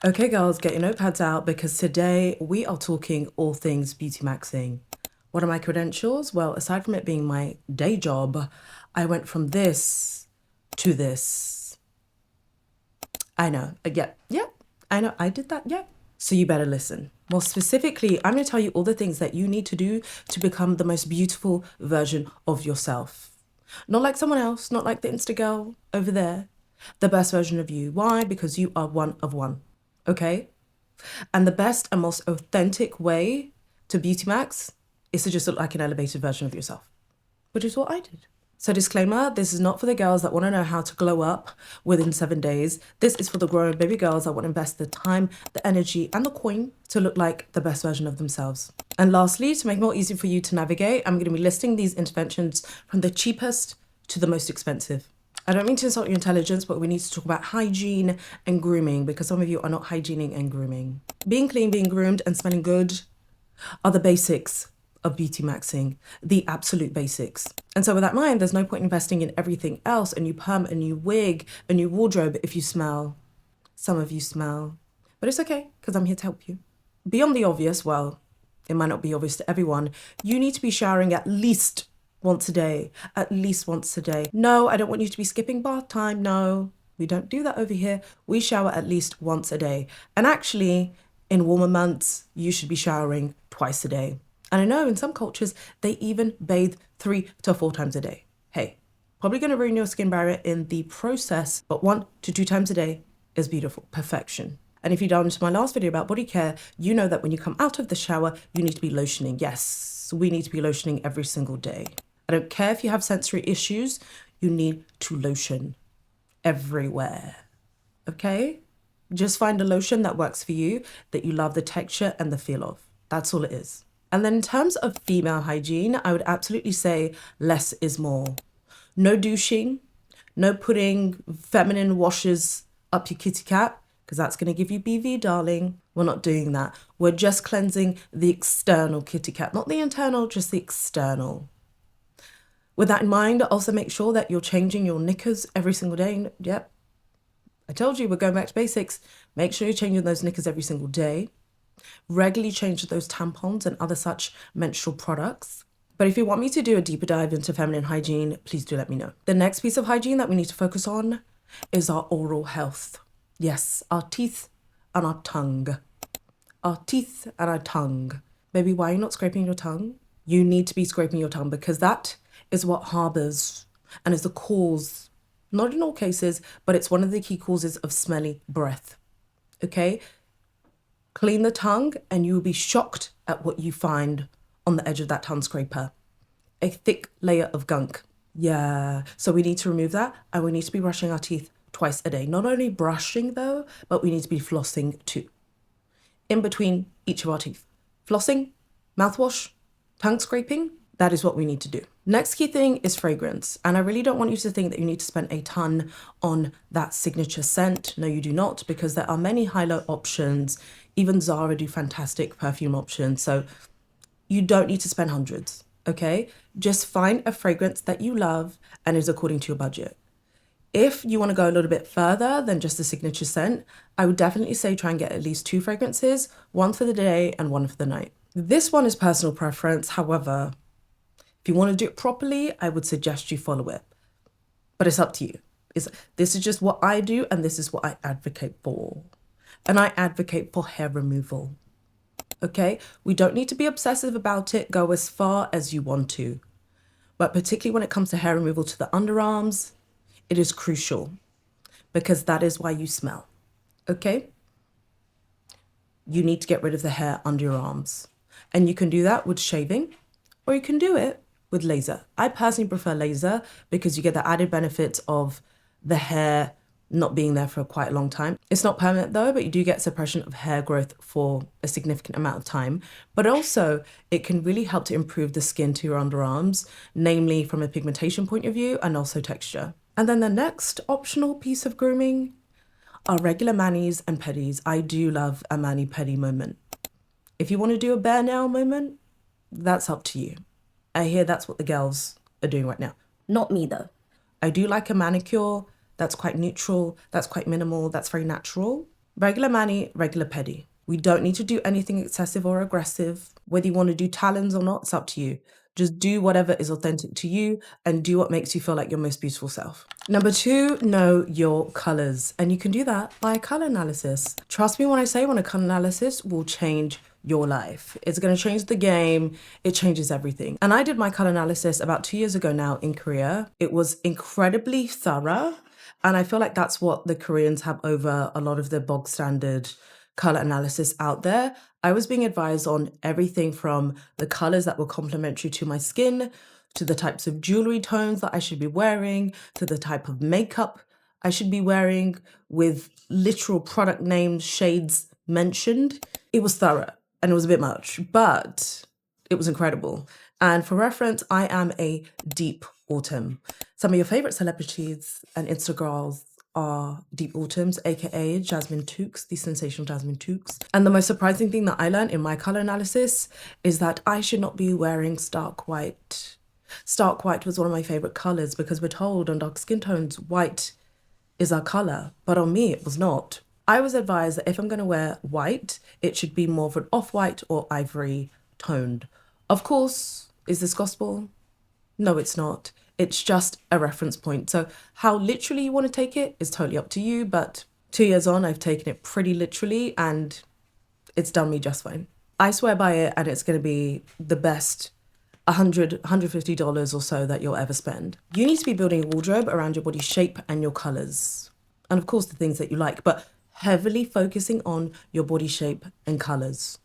Okay, girls, get your notepads out because today we are talking all things beauty maxing. What are my credentials? Well, aside from it being my day job, I went from this to this. I know. Yeah, I know. I did that. Yeah. So you better listen. More specifically, I'm going to tell you all the things that you need to do to become the most beautiful version of yourself. Not like someone else, not like the Insta girl over there. The best version of you. Why? Because you are one of one. Okay? And the best and most authentic way to beauty max is to just look like an elevated version of yourself, which is what I did. So disclaimer, this is not for the girls that want to know how to glow up within 7 days. This is for the grown baby girls that want to invest the time, the energy, and the coin to look like the best version of themselves. And lastly, to make it more easy for you to navigate, I'm going to be listing these interventions from the cheapest to the most expensive. I don't mean to insult your intelligence, but we need to talk about hygiene and grooming because some of you are not hygiening and grooming. Being clean, being groomed, and smelling good are the basics of beauty maxing, the absolute basics. And so with that in mind, there's no point investing in everything else, a new perm, a new wig, a new wardrobe if you smell. Some of you smell. But it's okay, because I'm here to help you. Beyond the obvious, well, it might not be obvious to everyone, you need to be showering at least once a day. At least once a day. No, I don't want you to be skipping bath time. No, we don't do that over here. We shower at least once a day. And actually, in warmer months, you should be showering twice a day. And I know in some cultures, they even bathe 3 to 4 times a day. Hey, probably going to ruin your skin barrier in the process, but 1 to 2 times a day is beautiful. Perfection. And if you delved into my last video about body care, you know that when you come out of the shower, you need to be lotioning. Yes, we need to be lotioning every single day. I don't care if you have sensory issues, you need to lotion everywhere. Okay? Just find a lotion that works for you, that you love the texture and the feel of. That's all it is. And then in terms of female hygiene, I would absolutely say less is more. No douching, no putting feminine washes up your kitty cat, because that's going to give you BV, darling. We're not doing that. We're just cleansing the external kitty cat, not the internal, just the external. With that in mind, also make sure that you're changing your knickers every single day. Yep, I told you we're going back to basics. Make sure you're changing those knickers every single day. Regularly change those tampons and other such menstrual products. But if you want me to do a deeper dive into feminine hygiene, please do let me know. The next piece of hygiene that we need to focus on is our oral health. Yes, our teeth and our tongue. Our teeth and our tongue. Baby, why are you not scraping your tongue? You need to be scraping your tongue because that is what harbors and is the cause, not in all cases, but it's one of the key causes of smelly breath. Okay? Clean the tongue and you will be shocked at what you find on the edge of that tongue scraper. A thick layer of gunk. Yeah, so we need to remove that and we need to be brushing our teeth twice a day. Not only brushing though, but we need to be flossing too. In between each of our teeth. Flossing, mouthwash, tongue scraping, that is what we need to do. Next key thing is fragrance. And I really don't want you to think that you need to spend a ton on that signature scent. No, you do not, because there are many high-low options. Even Zara do fantastic perfume options. So you don't need to spend hundreds, okay? Just find a fragrance that you love and is according to your budget. If you want to go a little bit further than just the signature scent, I would definitely say try and get at least 2 fragrances, 1 for the day and 1 for the night. This one is personal preference. However, if you want to do it properly, I would suggest you follow it. But it's up to you. This is just what I do and this is what I advocate for. And I advocate for hair removal. Okay? We don't need to be obsessive about it. Go as far as you want to. But particularly when it comes to hair removal to the underarms, it is crucial because that is why you smell. Okay? You need to get rid of the hair under your arms. And you can do that with shaving or you can do it with laser. I personally prefer laser because you get the added benefits of the hair not being there for quite a long time. It's not permanent though, but you do get suppression of hair growth for a significant amount of time. But also it can really help to improve the skin to your underarms, namely from a pigmentation point of view and also texture. And then the next optional piece of grooming are regular manis and pedis. I do love a mani-pedi moment. If you want to do a bare nail moment, that's up to you. I hear that's what the girls are doing right now. Not me though. I do like a manicure that's quite neutral, that's quite minimal, that's very natural. Regular mani, regular pedi. We don't need to do anything excessive or aggressive. Whether you want to do talons or not, it's up to you. Just do whatever is authentic to you and do what makes you feel like your most beautiful self. Number 2, know your colors. And you can do that by color analysis. Trust me when I say a color analysis will change your life. It's going to change the game. It changes everything. And I did my color analysis about 2 years ago now in Korea. It was incredibly thorough. And I feel like that's what the Koreans have over a lot of the bog standard color analysis out there. I was being advised on everything from the colors that were complementary to my skin, to the types of jewelry tones that I should be wearing, to the type of makeup I should be wearing, with literal product names, shades mentioned. It was thorough and it was a bit much, but it was incredible. And for reference, I am a deep autumn. Some of your favorite celebrities and Insta girls are deep autumns, aka Jasmine Tookes, the sensational Jasmine Tookes. And the most surprising thing that I learned in my color analysis is that I should not be wearing stark white. Stark white was one of my favorite colors because we're told on dark skin tones, white is our color, but on me, it was not. I was advised that if I'm going to wear white, it should be more of an off-white or ivory toned. Of course, is this gospel? No, it's not. It's just a reference point. So how literally you want to take it is totally up to you. But 2 years on, I've taken it pretty literally and it's done me just fine. I swear by it, and it's going to be the best $150 or so that you'll ever spend. You need to be building a wardrobe around your body shape and your colors. And of course, the things that you like, but heavily focusing on your body shape and colors.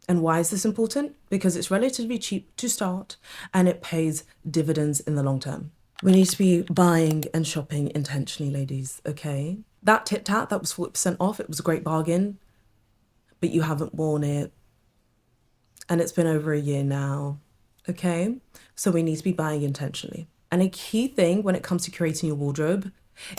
And why is this important? Because it's relatively cheap to start and it pays dividends in the long term. We need to be buying and shopping intentionally, ladies, okay? That Tit Tat that was 40% off, it was a great bargain, but you haven't worn it. And it's been over a year now, okay? So we need to be buying intentionally. And a key thing when it comes to curating your wardrobe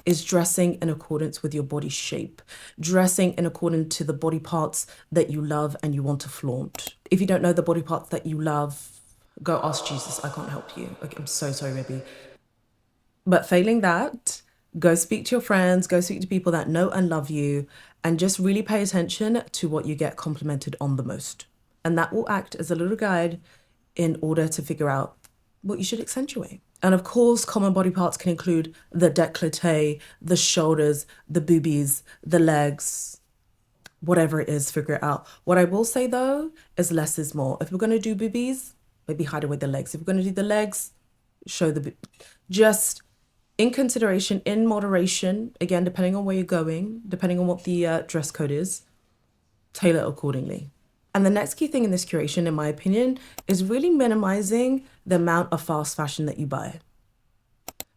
is dressing in accordance with your body shape, dressing in accordance to the body parts that you love and you want to flaunt. If you don't know the body parts that you love, go ask Jesus. I can't help you. Okay, I'm so sorry, baby. But failing that, go speak to your friends, go speak to people that know and love you, and just really pay attention to what you get complimented on the most. And that will act as a little guide in order to figure out what you should accentuate. And of course, common body parts can include the décolleté, the shoulders, the boobies, the legs, whatever it is, figure it out. What I will say though is less is more. If we're going to do boobies, maybe hide away the legs. If we're going to do the legs, show the just in consideration, in moderation, again, depending on where you're going, depending on what the dress code is, tailor accordingly. And the next key thing in this curation, in my opinion, is really minimizing the amount of fast fashion that you buy.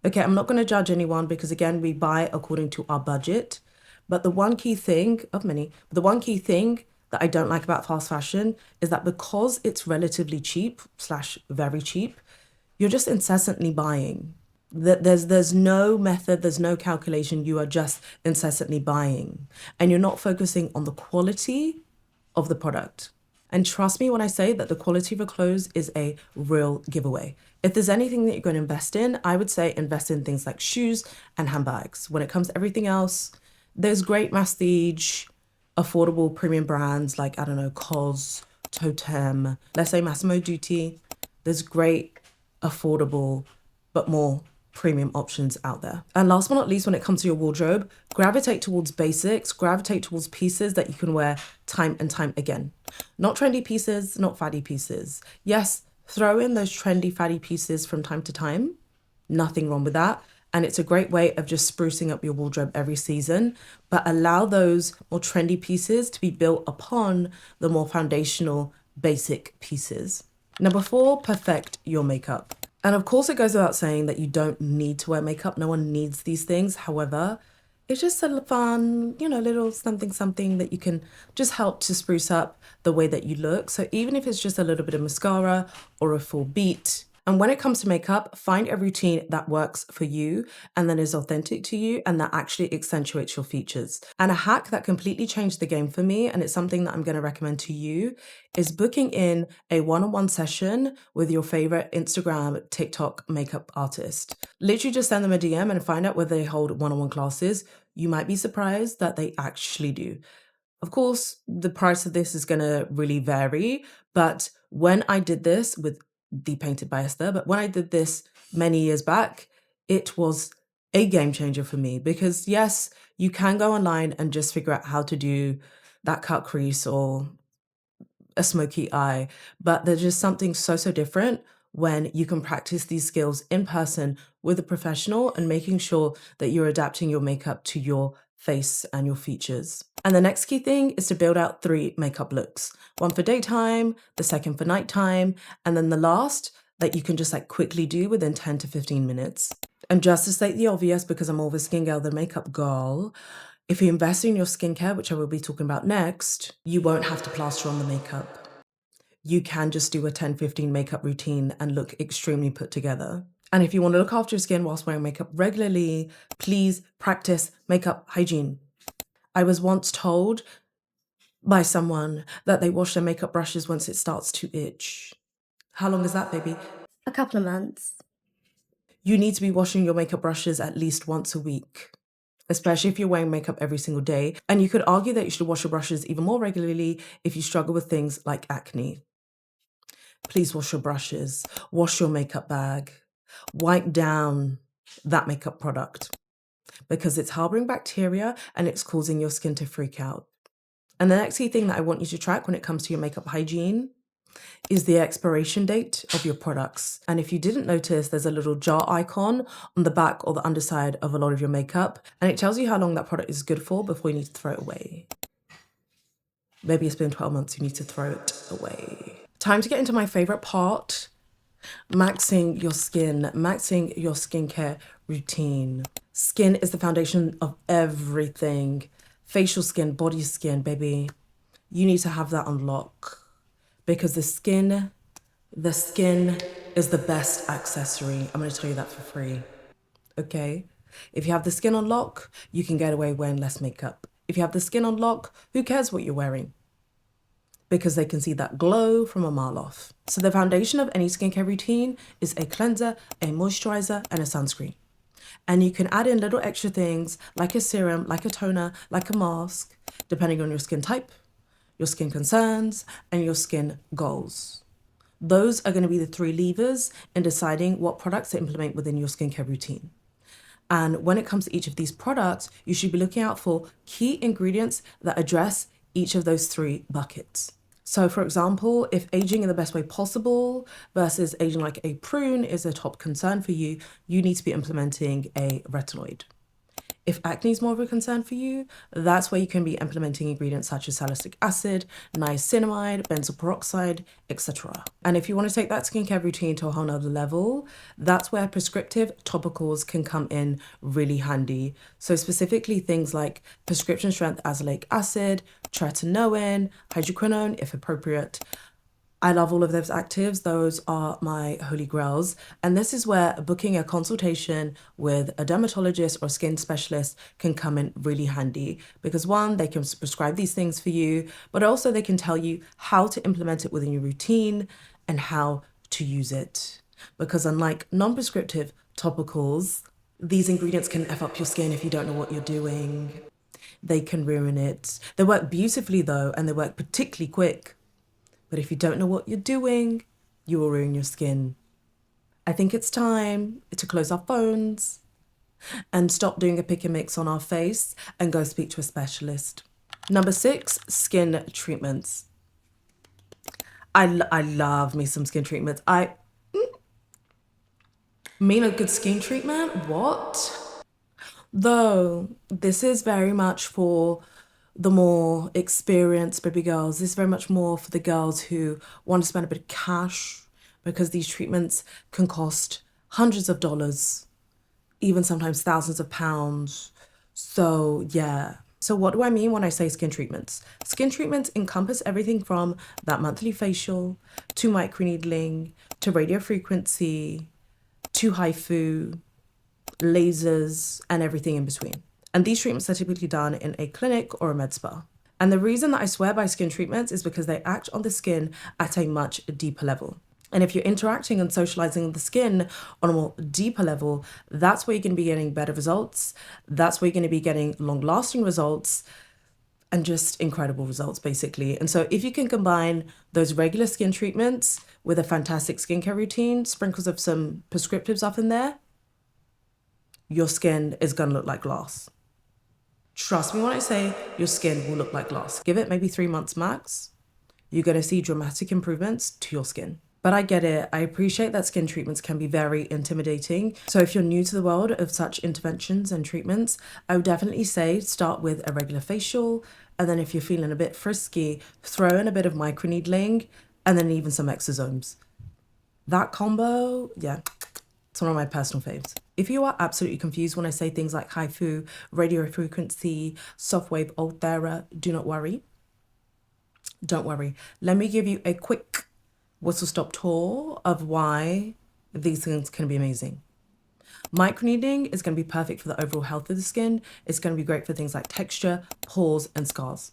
Okay, I'm not going to judge anyone because, again, we buy according to our budget. But the one key thing, of many, the one key thing that I don't like about fast fashion is that because it's relatively cheap / very cheap, you're just incessantly buying. There's no method, there's no calculation. You are just incessantly buying. And you're not focusing on the quality of the product. And trust me when I say that the quality of your clothes is a real giveaway. If there's anything that you're going to invest in, I would say invest in things like shoes and handbags. When it comes to everything else, there's great masstige, affordable premium brands like, I don't know, COS, Totem, let's say Massimo Dutti. There's great, affordable, but more premium options out there. And last but not least, when it comes to your wardrobe, gravitate towards basics, gravitate towards pieces that you can wear time and time again. Not trendy pieces, not faddy pieces. Yes, throw in those trendy faddy pieces from time to time. Nothing wrong with that. And it's a great way of just sprucing up your wardrobe every season, but allow those more trendy pieces to be built upon the more foundational basic pieces. Number 4, perfect your makeup. And of course, it goes without saying that you don't need to wear makeup. No one needs these things. However, it's just a fun, little something that you can just help to spruce up the way that you look. So even if it's just a little bit of mascara or a full beat. And when it comes to makeup, find a routine that works for you and then is authentic to you and that actually accentuates your features. And a hack that completely changed the game for me, and it's something that I'm going to recommend to you, is booking in a one-on-one session with your favorite Instagram, TikTok makeup artist. Literally just send them a DM and find out whether they hold one-on-one classes. You might be surprised that they actually do. Of course, the price of this is going to really vary, but when I did this with the Painted by Esther, but when I did this many years back, it was a game changer for me because yes, you can go online and just figure out how to do that cut crease or a smoky eye, but there's just something so different when you can practice these skills in person with a professional and making sure that you're adapting your makeup to your face and your features. And the next key thing is to build out 3 makeup looks. One for daytime, the second for nighttime, and then the last that you can just like quickly do within 10 to 15 minutes. And just to state the obvious, because I'm more of a skin girl than makeup girl, if you invest in your skincare, which I will be talking about next, you won't have to plaster on the makeup. You can just do a 10-15 makeup routine and look extremely put together. And if you want to look after your skin whilst wearing makeup regularly, please practice makeup hygiene. I was once told by someone that they wash their makeup brushes once it starts to itch. How long is that, baby? A couple of months. You need to be washing your makeup brushes at least once a week, especially if you're wearing makeup every single day. And you could argue that you should wash your brushes even more regularly if you struggle with things like acne. Please wash your brushes, wash your makeup bag, wipe down that makeup product because it's harboring bacteria and it's causing your skin to freak out. And the next key thing that I want you to track when it comes to your makeup hygiene is the expiration date of your products. And if you didn't notice, there's a little jar icon on the back or the underside of a lot of your makeup, and it tells you how long that product is good for before you need to throw it away. Maybe it's been 12 months, you need to throw it away. Time to get into my favorite part, maxing your skin, maxing your skincare routine. Skin is the foundation of everything. Facial skin, body skin, baby. You need to have that on lock because the skin is the best accessory. I'm going to tell you that for free. Okay? If you have the skin on lock, you can get away wearing less makeup. If you have the skin on lock, who cares what you're wearing? Because they can see that glow from a mile off. So the foundation of any skincare routine is a cleanser, a moisturizer, and a sunscreen. And you can add in little extra things like a serum, like a toner, like a mask, depending on your skin type, your skin concerns, and your skin goals. Those are going to be the 3 levers in deciding what products to implement within your skincare routine. And when it comes to each of these products, you should be looking out for key ingredients that address each of those 3 buckets. So for example, if aging in the best way possible versus aging like a prune is a top concern for you, you need to be implementing a retinoid. If acne is more of a concern for you, that's where you can be implementing ingredients such as salicylic acid, niacinamide, benzoyl peroxide, etc. And if you want to take that skincare routine to a whole nother level, that's where prescriptive topicals can come in really handy. So specifically things like prescription strength azelaic acid, tretinoin, hydroquinone, if appropriate. I love all of those actives. Those are my holy grails. And this is where booking a consultation with a dermatologist or skin specialist can come in really handy because one, they can prescribe these things for you, but also they can tell you how to implement it within your routine and how to use it. Because unlike non-prescriptive topicals, these ingredients can F up your skin if you don't know what you're doing. They can ruin it. They work beautifully though, and they work particularly quick. But if you don't know what you're doing, you will ruin your skin. I think it's time to close our phones and stop doing a pick and mix on our face and go speak to a specialist. Number 6, skin treatments. I love me some skin treatments. Mean a good skin treatment? What? Though this is very much for the more experienced baby girls. This is very much more for the girls who want to spend a bit of cash because these treatments can cost hundreds of dollars, even sometimes thousands of pounds. So yeah. So what do I mean when I say skin treatments? Skin treatments encompass everything from that monthly facial to microneedling to radiofrequency to HIFU, lasers, and everything in between. And these treatments are typically done in a clinic or a med spa. And the reason that I swear by skin treatments is because they act on the skin at a much deeper level. And if you're interacting and socializing with the skin on a more deeper level, that's where you're going to be getting better results. That's where you're going to be getting long-lasting results. and just incredible results basically. And so if you can combine those regular skin treatments with a fantastic skincare routine, sprinkles of some prescriptives up in there, your skin is going to look like glass. Trust me when I say your skin will look like glass. Give it maybe 3 months max. You're going to see dramatic improvements to your skin. But I get it. I appreciate that skin treatments can be very intimidating. So if you're new to the world of such interventions and treatments, I would definitely say start with a regular facial. And then if you're feeling a bit frisky, throw in a bit of microneedling and then even some exosomes. That combo, yeah, it's one of my personal faves. If you are absolutely confused when I say things like HIFU, radiofrequency, soft wave Ulthera, do not worry. Don't worry. Let me give you a quick whistle-stop tour of why these things can be amazing. Microneedling is going to be perfect for the overall health of the skin. It's going to be great for things like texture, pores, and scars.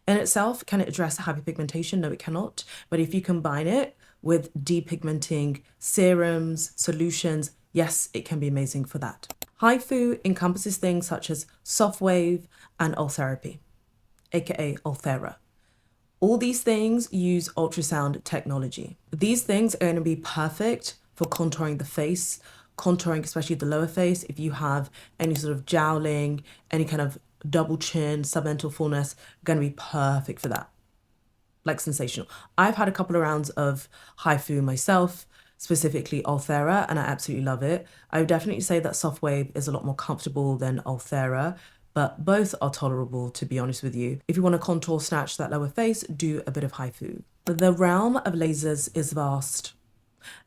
In itself, can it address hyperpigmentation? No, it cannot. But if you combine it with depigmenting serums, solutions, yes, it can be amazing for that. HIFU encompasses things such as soft wave and ultherapy, aka Ulthera. All these things use ultrasound technology. These things are going to be perfect for contouring the face, contouring especially the lower face. If you have any sort of jowling, any kind of double chin, submental fullness, going to be perfect for that. Like sensational. I've had a couple of rounds of HIFU myself, specifically Ulthera, and I absolutely love it. I would definitely say that soft wave is a lot more comfortable than Ulthera, but both are tolerable, to be honest with you. If you want to contour snatch that lower face, do a bit of HIFU. The realm of lasers is vast,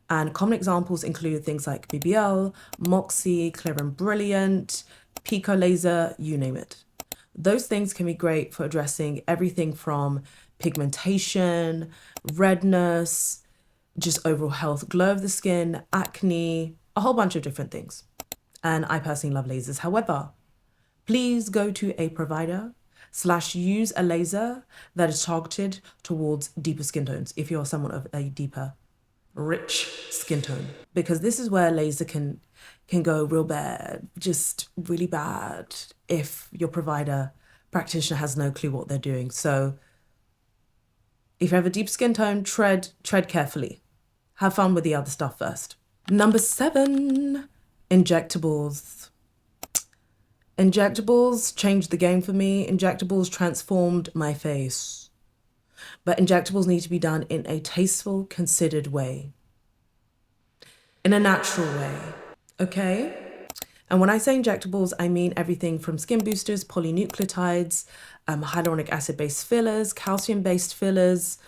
and common examples include things like BBL, Moxie, Clear and Brilliant, Pico Laser, you name it. Those things can be great for addressing everything from pigmentation, redness, just overall health, glow of the skin, acne, a whole bunch of different things. And I personally love lasers. However, please go to a provider / use a laser that is targeted towards deeper skin tones if you're someone of a deeper, rich skin tone. Because this is where laser can go real bad, just really bad, if your provider practitioner has no clue what they're doing. So if you have a deep skin tone, tread carefully. Have fun with the other stuff first. Number 7, injectables. Injectables changed the game for me. Injectables transformed my face. But injectables need to be done in a tasteful, considered way. In a natural way, okay? And when I say injectables, I mean everything from skin boosters, polynucleotides, hyaluronic acid-based fillers, calcium-based fillers,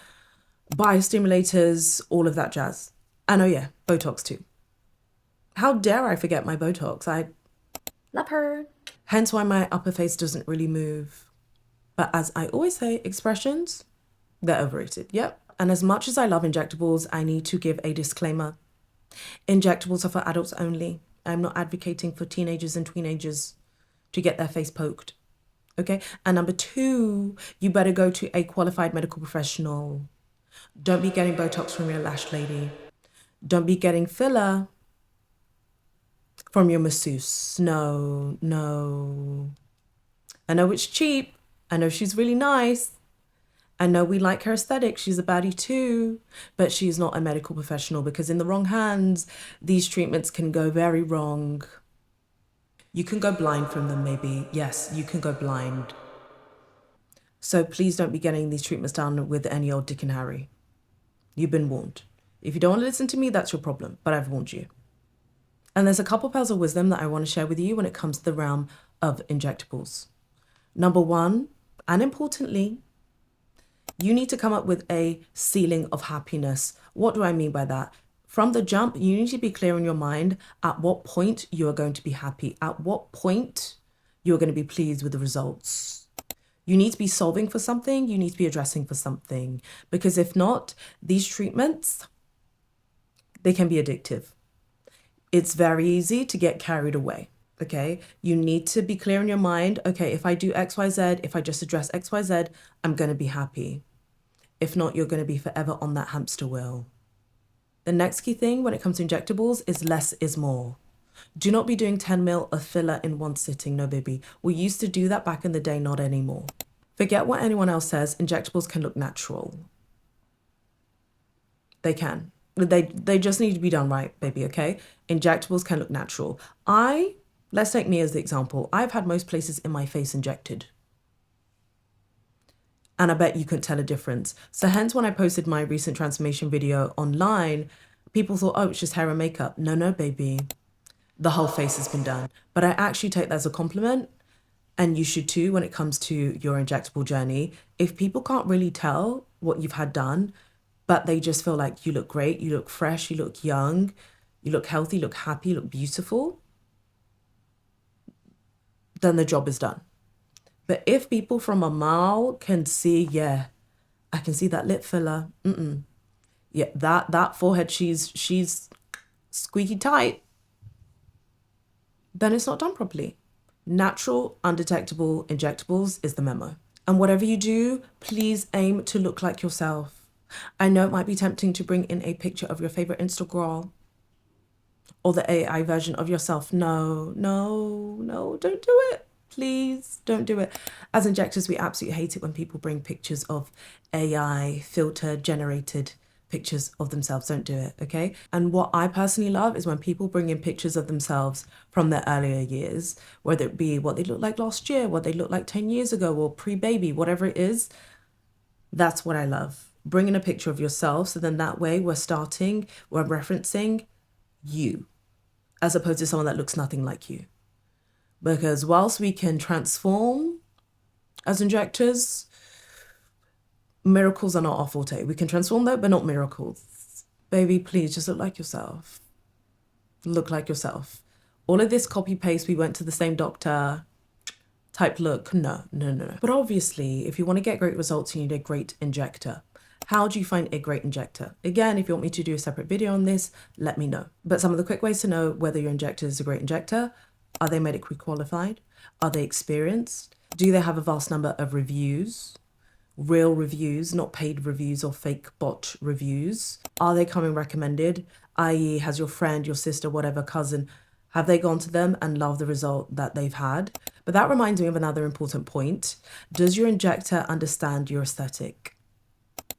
biostimulators, all of that jazz. And oh yeah, Botox too. How dare I forget my Botox? I love her. Hence why my upper face doesn't really move. But as I always say, expressions, they're overrated. Yep. And as much as I love injectables, I need to give a disclaimer. Injectables are for adults only. I'm not advocating for teenagers and tweenagers to get their face poked. Okay? And number 2, you better go to a qualified medical professional. Don't be getting Botox from your lash lady. Don't be getting filler from your masseuse. No. I know it's cheap. I know she's really nice. I know we like her aesthetic. She's a baddie too, but she's not a medical professional, because in the wrong hands, these treatments can go very wrong. You can go blind from them, maybe. Yes, you can go blind. So please don't be getting these treatments done with any old Dick and Harry. You've been warned. If you don't want to listen to me, that's your problem, but I've warned you. And there's a couple pearls of wisdom that I want to share with you when it comes to the realm of injectables. Number 1, and importantly, you need to come up with a ceiling of happiness. What do I mean by that? From the jump, you need to be clear in your mind at what point you are going to be happy, at what point you're going to be pleased with the results. You need to be solving for something, you need to be addressing for something, because if not, these treatments, they can be addictive. It's very easy to get carried away. Okay, you need to be clear in your mind. Okay, if I do XYZ, if I just address XYZ, I'm going to be happy. If not, you're going to be forever on that hamster wheel. The next key thing when it comes to injectables is less is more. Do not be doing 10 mil of filler in one sitting. No, baby. We used to do that back in the day, not anymore. Forget what anyone else says. Injectables can look natural. They can. They just need to be done right, baby, okay? Injectables can look natural. Let's take me as the example. I've had most places in my face injected. And I bet you couldn't tell a difference. So hence when I posted my recent transformation video online, people thought, oh, it's just hair and makeup. No, baby. The whole face has been done. But I actually take that as a compliment. And you should too when it comes to your injectable journey. If people can't really tell what you've had done, but they just feel like you look great, you look fresh, you look young, you look healthy, you look happy, you look beautiful, then the job is done. But if people from a mile can see, yeah, I can see that lip filler, yeah, that forehead, she's squeaky tight, then it's not done properly. Natural, undetectable injectables is the memo. And whatever you do, please aim to look like yourself. I know it might be tempting to bring in a picture of your favorite Insta girl or the AI version of yourself. No, don't do it. Please don't do it. As injectors, we absolutely hate it when people bring pictures of AI filter generated pictures of themselves. Don't do it, okay? And what I personally love is when people bring in pictures of themselves from their earlier years, whether it be what they looked like last year, what they looked like 10 years ago, or pre-baby, whatever it is. That's what I love. Bring in a picture of yourself, so then that way we're referencing you, as opposed to someone that looks nothing like you. Because whilst we can transform as injectors, miracles are not our forte. We can transform though, but not miracles. Baby, please just look like yourself. Look like yourself. All of this copy paste, we went to the same doctor type look. No. But obviously, if you want to get great results, you need a great injector. How do you find a great injector? Again, if you want me to do a separate video on this, let me know. But some of the quick ways to know whether your injector is a great injector: are they medically qualified? Are they experienced? Do they have a vast number of reviews? Real reviews, not paid reviews or fake bot reviews? Are they coming recommended? I.e., has your friend, your sister, whatever, cousin, have they gone to them and loved the result that they've had? But that reminds me of another important point. Does your injector understand your aesthetic?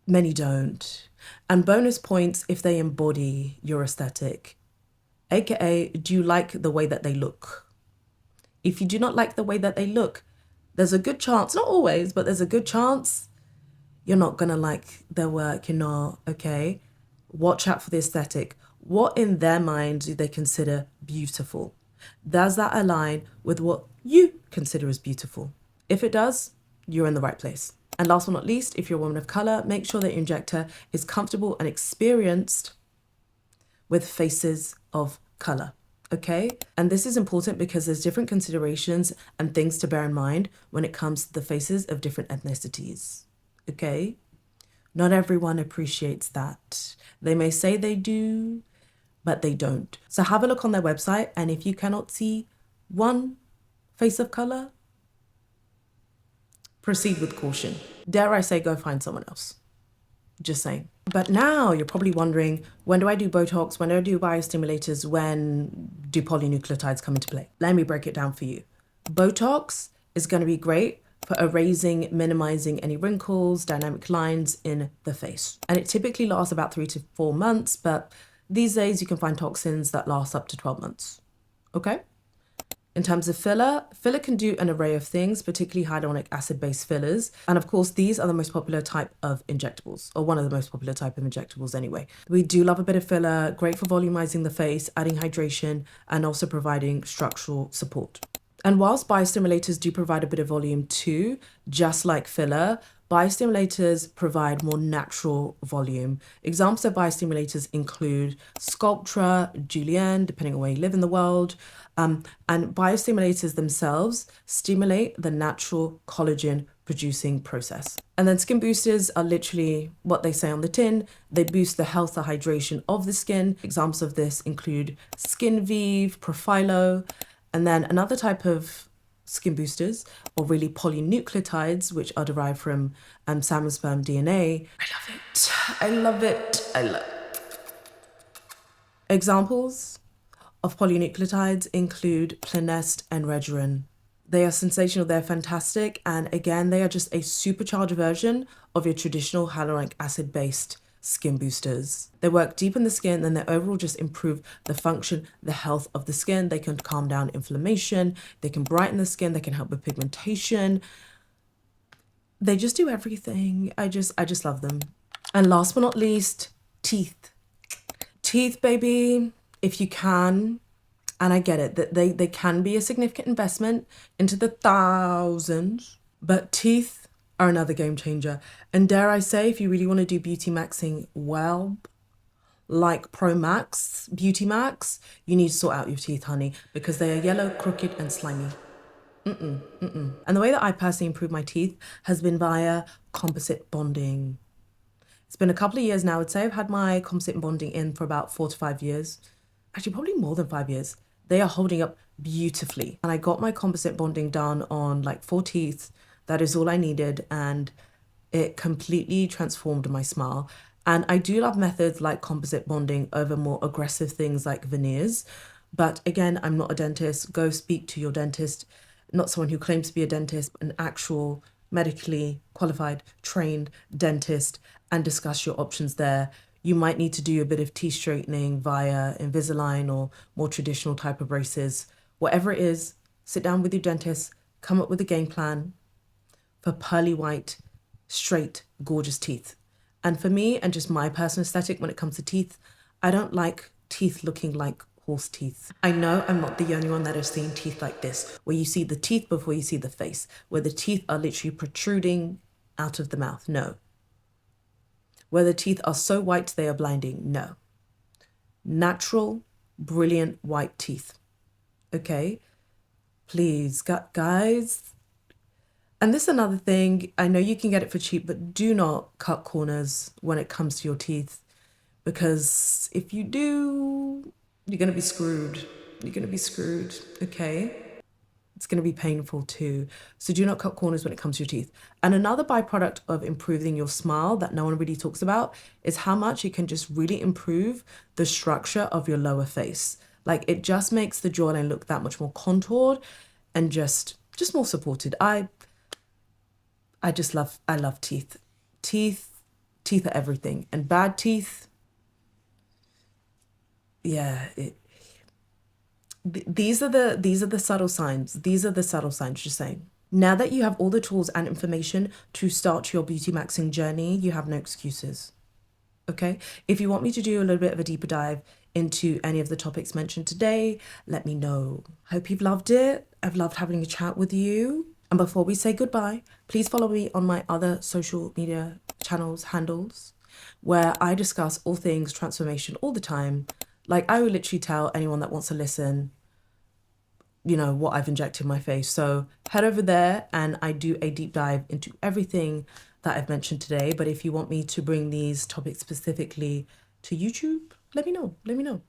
Many don't. And bonus points if they embody your aesthetic. AKA, do you like the way that they look? If you do not like the way that they look, there's a good chance, not always, but there's a good chance you're not going to like their work, okay? Watch out for the aesthetic. What in their mind do they consider beautiful? Does that align with what you consider as beautiful? If it does, you're in the right place. And last but not least, if you're a woman of color, make sure that your injector is comfortable and experienced with faces of color. Okay? And this is important because there's different considerations and things to bear in mind when it comes to the faces of different ethnicities. Okay? Not everyone appreciates that. They may say they do, but they don't. So have a look on their website, and if you cannot see one face of color, proceed with caution. Dare I say, go find someone else. Just saying. But now you're probably wondering, when do I do Botox? When do I do biostimulators? When do polynucleotides come into play? Let me break it down for you. Botox is going to be great for erasing, minimizing any wrinkles, dynamic lines in the face. And it typically lasts about 3 to 4 months, but these days you can find toxins that last up to 12 months. Okay? In terms of filler can do an array of things, particularly hyaluronic acid-based fillers. And of course, these are the most popular type of injectables, or one of the most popular type of injectables anyway. We do love a bit of filler, great for volumizing the face, adding hydration, and also providing structural support. And whilst biostimulators do provide a bit of volume too, just like filler, biostimulators provide more natural volume. Examples of biostimulators include Sculptra, Julienne, depending on where you live in the world. And biostimulators themselves stimulate the natural collagen producing process. And then skin boosters are literally what they say on the tin. They boost the health and hydration of the skin. Examples of this include Skin Vive, Profilo, and then another type of skin boosters, or really polynucleotides, which are derived from salmon sperm DNA. I love it. Examples of polynucleotides include Plinest and Regerin. They are sensational, they're fantastic, and again, they are just a supercharged version of your traditional hyaluronic acid based skin boosters. They work deep in the skin and they overall just improve the function, the health of the skin. They can calm down inflammation, they can brighten the skin, they can help with pigmentation. They just do everything. I just love them. And last but not least, teeth. Teeth, baby, if you can, and I get it, that they can be a significant investment into the thousands, but teeth are another game changer. And dare I say, if you really want to do beauty maxing well, like Pro Max, Beauty Max, you need to sort out your teeth, honey, because they are yellow, crooked, and slimy. And the way that I personally improve my teeth has been via composite bonding. It's been a couple of years now. I'd say I've had my composite bonding in for about 4 to 5 years. Actually, probably more than 5 years. They are holding up beautifully. And I got my composite bonding done on like 4 teeth. That is all I needed. And it completely transformed my smile. And I do love methods like composite bonding over more aggressive things like veneers. But again, I'm not a dentist. Go speak to your dentist, not someone who claims to be a dentist, but an actual medically qualified, trained dentist, and discuss your options there. You might need to do a bit of teeth straightening via Invisalign or more traditional type of braces. Whatever it is, sit down with your dentist, come up with a game plan for pearly white, straight, gorgeous teeth. And for me, and just my personal aesthetic when it comes to teeth, I don't like teeth looking like horse teeth. I know I'm not the only one that has seen teeth like this, where you see the teeth before you see the face, where the teeth are literally protruding out of the mouth. No. Where the teeth are so white they are blinding. No. Natural, brilliant white teeth. Okay? Please, guys. And this is another thing. I know you can get it for cheap, but do not cut corners when it comes to your teeth. Because if you do, you're going to be screwed. You're going to be screwed, okay? It's going to be painful too. So do not cut corners when it comes to your teeth. And another byproduct of improving your smile that no one really talks about is how much it can just really improve the structure of your lower face. Like it just makes the jawline look that much more contoured and just more supported. I love teeth. Teeth are everything. And bad teeth, yeah, these are the subtle signs. These are the subtle signs, just saying. Now that you have all the tools and information to start your beauty maxing journey, you have no excuses. Okay? If you want me to do a little bit of a deeper dive into any of the topics mentioned today, let me know. Hope you've loved it. I've loved having a chat with you. And before we say goodbye, please follow me on my other social media channels, handles, where I discuss all things transformation all the time. Like I will literally tell anyone that wants to listen, what I've injected in my face. So head over there and I do a deep dive into everything that I've mentioned today. But if you want me to bring these topics specifically to YouTube, let me know.